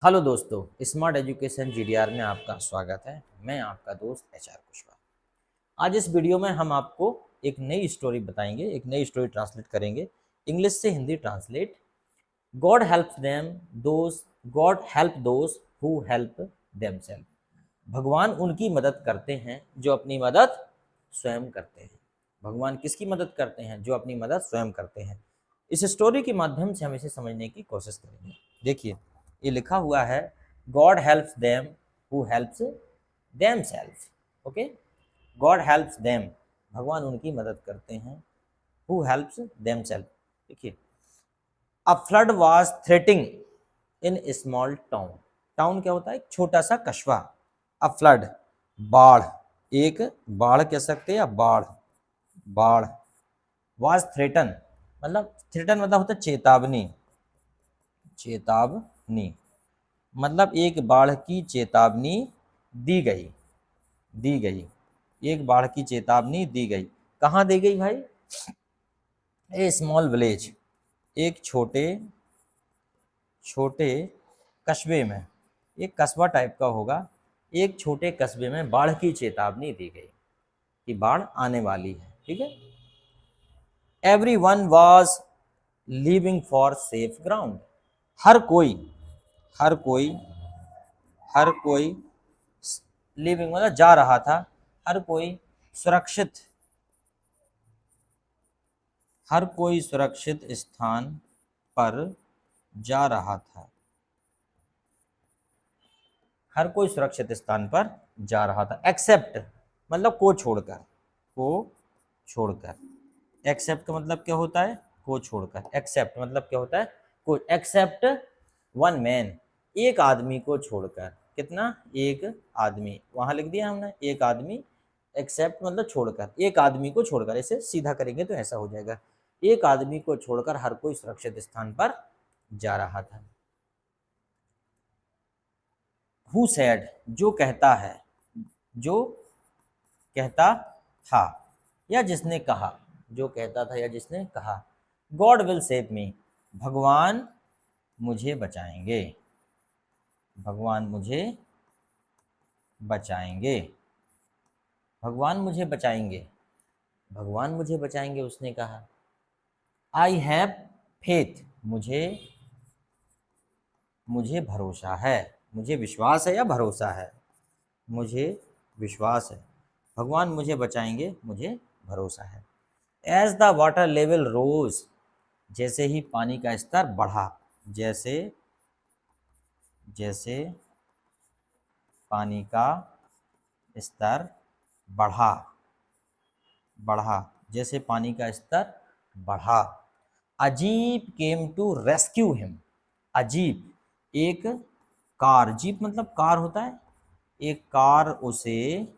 Hello दोस्तों, smart education GDR में आपका स्वागत है। मैं आपका दोस्त एचआर कुशवाहा। आज इस वीडियो में हम आपको एक नई स्टोरी बताएंगे, एक नई स्टोरी ट्रांसलेट करेंगे, इंग्लिश से Hindi translate. God help them those god help those who help themselves. भगवान उनकी मदद करते हैं जो अपनी मदद स्वयं करते हैं। भगवान किसकी मदद करते हैं? जो अपनी मदद स्वयं करते हैं। इस स्टोरी के माध्यम से हम इसे समझने की कोशिश करेंगे। देखिए, ये लिखा हुआ है, God helps them who helps them self. Okay, God helps them, भगवान उनकी मदद करते हैं, हु हेल्प्स देम सेल्फ। देखिए, a flood was threatening in small town. Town क्या होता है? एक छोटा सा कस्बा। अ फ्लड, बाढ़, एक बाढ़ कह सकते हैं, या बाढ़, बाढ़। वाज थ्रेटन, मतलब थ्रेटन मतलब होता है चेतावनी, चेतावनी मतलब एक बाढ़ की चेतावनी दी गई, दी गई, एक बाढ़ की चेतावनी दी गई। कहाँ दी गई भाई? ए स्मॉल विलेज, एक छोटे छोटे कस्बे में, एक कस्बा टाइप का होगा, एक छोटे कस्बे में बाढ़ की चेतावनी दी गई कि बाढ़ आने वाली है। ठीक है। Every one was leaving for safe ground. हर कोई, हर कोई, हर कोई लिविंग मतलब जा रहा था, हर कोई सुरक्षित, हर कोई सुरक्षित स्थान पर जा रहा था, हर कोई सुरक्षित स्थान पर जा रहा था। एक्सेप्ट मतलब को छोड़कर, को छोड़कर। एक्सेप्ट का मतलब क्या होता है? को छोड़कर। एक्सेप्ट मतलब क्या होता है? को। एक्सेप्ट वन मैन, एक आदमी को छोड़कर। कितना? एक आदमी। वहां लिख दिया हमने, एक आदमी। एक्सेप्ट मतलब छोड़कर, एक आदमी को छोड़कर। इसे सीधा करेंगे तो ऐसा हो जाएगा, एक आदमी को छोड़कर हर कोई सुरक्षित स्थान पर जा रहा था। हु सेड, जो कहता है, जो कहता था या जिसने कहा, जो कहता था या जिसने कहा। गॉड विल सेव मी, भगवान मुझे बचाएंगे, भगवान मुझे बचाएंगे, भगवान मुझे बचाएंगे, भगवान मुझे बचाएंगे उसने कहा। आई हैव फेथ, मुझे मुझे भरोसा है, मुझे विश्वास है या भरोसा है? मुझे विश्वास है, भगवान मुझे बचाएंगे, मुझे भरोसा है। एज द वाटर लेवल रोज, जैसे ही पानी का स्तर बढ़ा, जैसे जैसे पानी का स्तर बढ़ा, बढ़ा, जैसे पानी का स्तर बढ़ा। अजीब केम टू रेस्क्यू हिम। अजीब, एक कार, जीप मतलब कार होता है, एक कार उसे,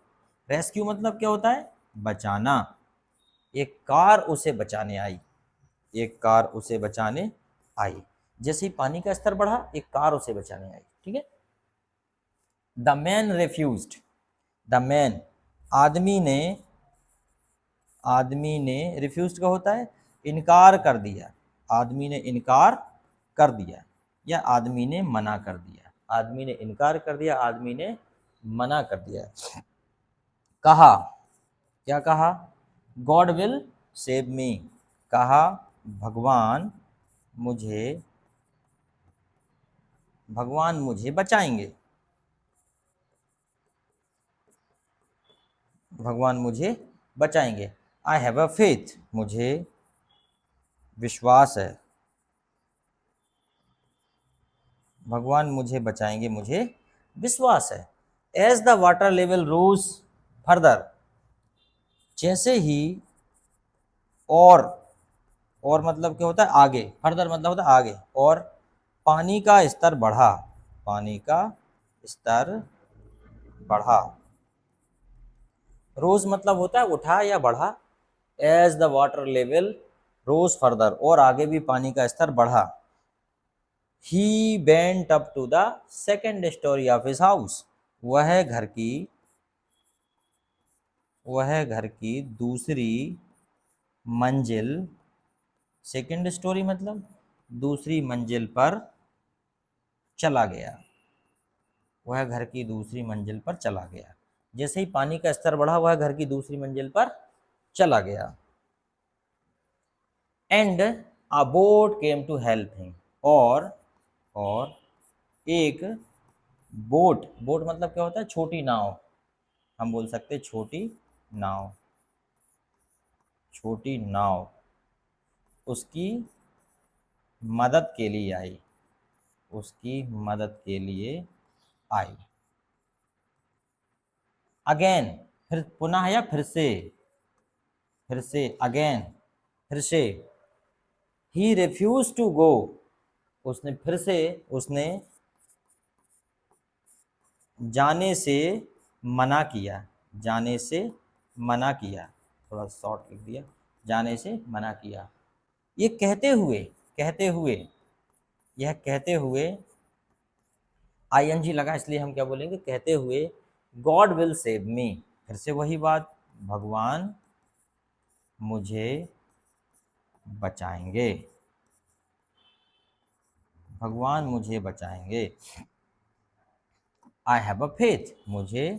रेस्क्यू मतलब क्या होता है? बचाना। एक कार उसे बचाने आई, एक कार उसे बचाने आई। जैसे ही पानी का स्तर बढ़ा, एक कार उसे बचाने आई। ठीक है। The man refused, the man, आदमी ने, आदमी ने, रिफ्यूज का होता है इनकार कर दिया, आदमी ने इनकार कर दिया, या आदमी ने मना कर दिया। आदमी ने इनकार कर दिया, आदमी ने मना कर दिया। कहा, क्या कहा? गॉड विल सेव मी, कहा भगवान मुझे, भगवान मुझे बचाएंगे, भगवान मुझे बचाएंगे। आई हैव अ फेथ, मुझे विश्वास है, भगवान मुझे बचाएंगे, मुझे विश्वास है। As the water level rose further, जैसे ही, और मतलब क्या होता है? आगे। फर्दर मतलब होता है आगे। और पानी का स्तर बढ़ा, पानी का स्तर बढ़ा। रोज मतलब होता है उठा या बढ़ा। As the water level rose further, और आगे भी पानी का स्तर बढ़ा। He went up to the second storey of his house, वह घर की दूसरी मंजिल, सेकेंड स्टोरी मतलब दूसरी मंजिल पर चला गया, वह घर की दूसरी मंजिल पर चला गया। जैसे ही पानी का स्तर बढ़ा, वह घर की दूसरी मंजिल पर चला गया। And a boat came to help him, और एक बोट, बोट मतलब क्या होता है, छोटी नाव, हम बोल सकते हैं छोटी नाव, छोटी नाव उसकी मदद के लिए आई, उसकी मदद के लिए आई। अगेन, फिर पुनः या फिर से, फिर से अगेन, फिर से। ही रिफ्यूज टू गो, उसने फिर से, उसने जाने से मना किया, जाने से मना किया, थोड़ा शॉर्ट लिख दिया, जाने से मना किया। ये कहते हुए, कहते हुए, यह कहते हुए आईएनजी लगा, इसलिए हम क्या बोलेंगे, कहते हुए गॉड विल सेव मी, फिर से वही बात, भगवान मुझे बचाएंगे, भगवान मुझे बचाएंगे। आई हैव अ फेथ, मुझे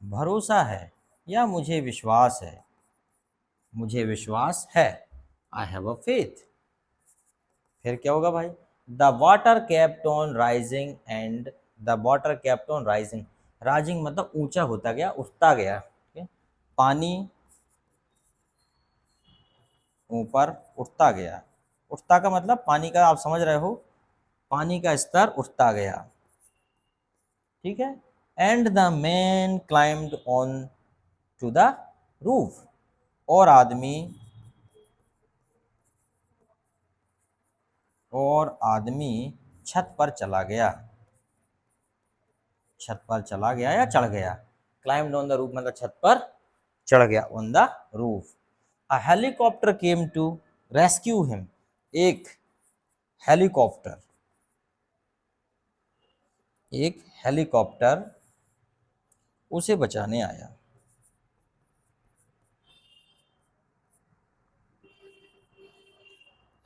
भरोसा है या मुझे विश्वास है, मुझे विश्वास है, आई हैव अ फेथ। फिर क्या होगा भाई, the water kept on rising and the water kept on rising, rising मतलब ऊंचा होता गया, उठता गया, ठीक है? पानी ऊपर उठता गया, उठता का मतलब पानी का, आप समझ रहे हो, पानी का स्तर उठता गया, ठीक है। And the man climbed on to the roof, और आदमी, और आदमी छत पर चला गया, छत पर चला गया या चढ़ गया, क्लाइम्ड ऑन द रूफ मतलब छत पर चढ़ गया, on the roof. A helicopter came to rescue him, एक हेलीकॉप्टर, एक हेलीकॉप्टर उसे बचाने आया।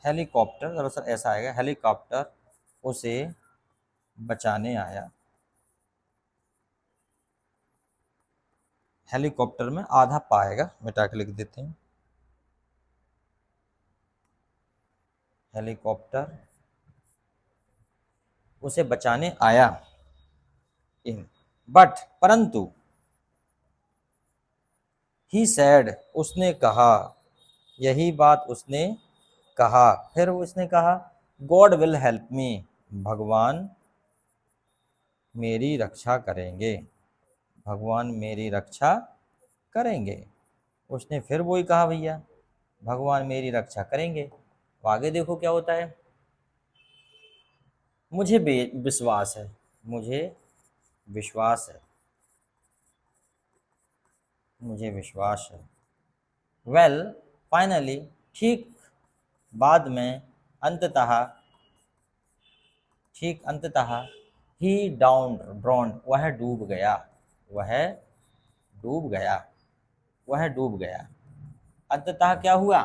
हेलीकॉप्टर दरअसल ऐसा आएगा, हेलीकॉप्टर उसे बचाने आया। हेलीकॉप्टर में आधा पाएगा, मिटा के लिख देते हैं, हेलीकॉप्टर उसे बचाने आया। इन बट, परंतु, ही सैड, उसने कहा, यही बात उसने कहा, फिर उसने कहा गॉड विल हेल्प मी, भगवान मेरी रक्षा करेंगे, भगवान मेरी रक्षा करेंगे। उसने फिर वही कहा भैया, भगवान मेरी रक्षा करेंगे। तो आगे देखो क्या होता है, मुझे विश्वास है, मुझे विश्वास है, मुझे विश्वास है। वेल, फाइनली, ठीक बाद में, अंततः, ठीक अंततः, ही ड्रॉन्ड, वह डूब गया, वह डूब गया, वह डूब गया। अंततः क्या हुआ,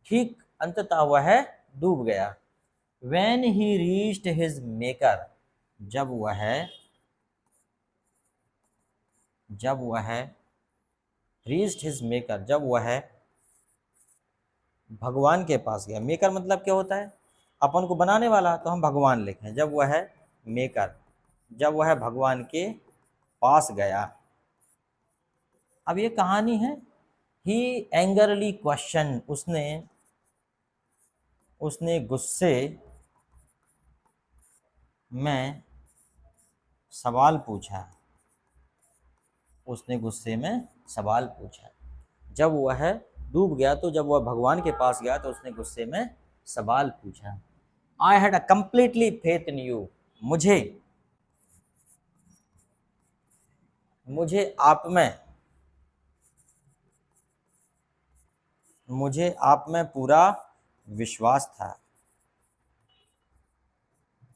ठीक अंततः वह डूब गया। When he reached his maker, जब वह, जब वह reached his maker, जब वह भगवान के पास गया, मेकर मतलब क्या होता है, अपन को बनाने वाला, तो हम भगवान लिखें, जब वह मेकर, जब वह भगवान के पास गया। अब ये कहानी है, ही एंगरली क्वेश्चन, उसने, उसने गुस्से में सवाल पूछा, उसने गुस्से में सवाल पूछा। जब वह डूब गया, तो जब वह भगवान के पास गया, तो उसने गुस्से में सवाल पूछा। I had a completely faith in you, मुझे, मुझे आप में, मुझे आप में पूरा विश्वास था,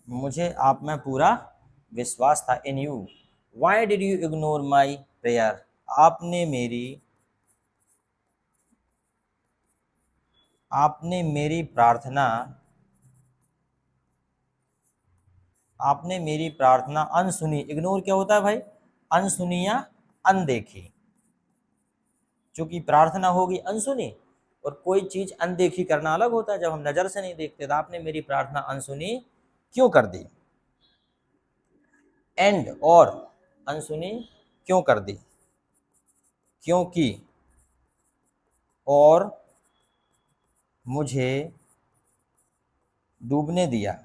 मुझे आप में पूरा विश्वास था। In you, why did you ignore my prayer, आपने मेरी, आपने मेरी प्रार्थना आपने मेरी प्रार्थना अनसुनी, इग्नोर क्या होता है भाई, अनसुनी या अनदेखी। चूंकि प्रार्थना होगी अनसुनी और कोई चीज अनदेखी करना अलग होता है, जब हम नजर से नहीं देखते। तो आपने मेरी प्रार्थना अनसुनी क्यों कर दी, एंड और अनसुनी क्यों कर दी, क्योंकि और मुझे डूबने दिया,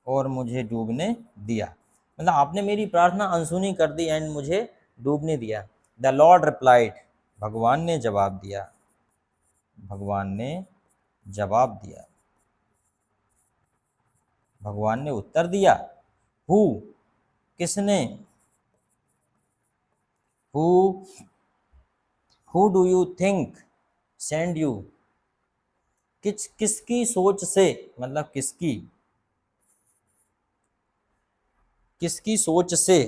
और मुझे डूबने दिया। मतलब आपने मेरी प्रार्थना अनसुनी कर दी एंड मुझे डूबने दिया। द लॉर्ड रिप्लाइड, भगवान ने जवाब दिया, भगवान ने जवाब दिया, भगवान ने उत्तर दिया। हु, किसने, who, who do you think send you, किसकी सोच से, मतलब किसकी, किसकी सोच से,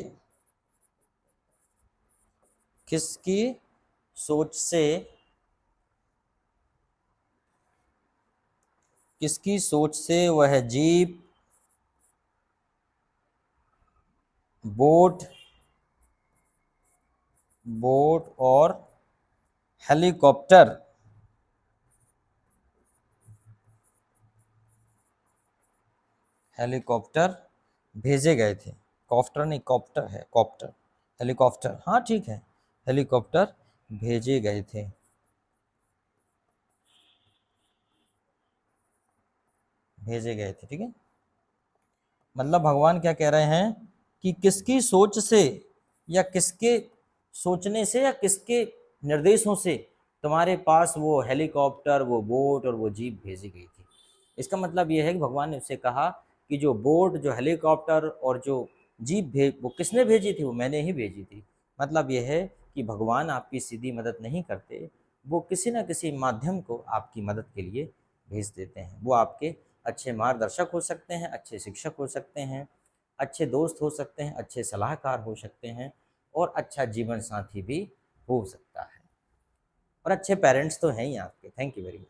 किसकी सोच से, किसकी सोच से वह जीप, बोट, बोट और हेलीकॉप्टर, हेलीकॉप्टर भेजे गए थे। कॉप्टर नहीं, कॉप्टर है, कॉप्टर, हेलीकॉप्टर, हाँ ठीक है, हेलीकॉप्टर भेजे गए थे। भेजे गए थे, ठीक है। मतलब भगवान क्या कह रहे हैं कि किसकी सोच से या किसके सोचने से या किसके निर्देशों से तुम्हारे पास वो हेलीकॉप्टर, वो बोट और वो जीप भेजी गई थी। इसका मतलब ये है कि भगवान ने उससे कहा कि जो बोट, जो हेलीकॉप्टर और जो जीप वो किसने भेजी थी, वो मैंने ही भेजी थी। मतलब ये है कि भगवान आपकी सीधी मदद नहीं करते, वो किसी न किसी माध्यम को आपकी मदद के लिए भेज देते हैं। वो आपके अच्छे मार्गदर्शक हो सकते हैं, अच्छे शिक्षक हो सकते हैं, अच्छे दोस्त हो सकते हैं, अच्छे सलाहकार हो सकते हैं, और अच्छा जीवन साथी भी हो सकता है, और अच्छे पेरेंट्स तो हैं ही आपके। Thank you very much.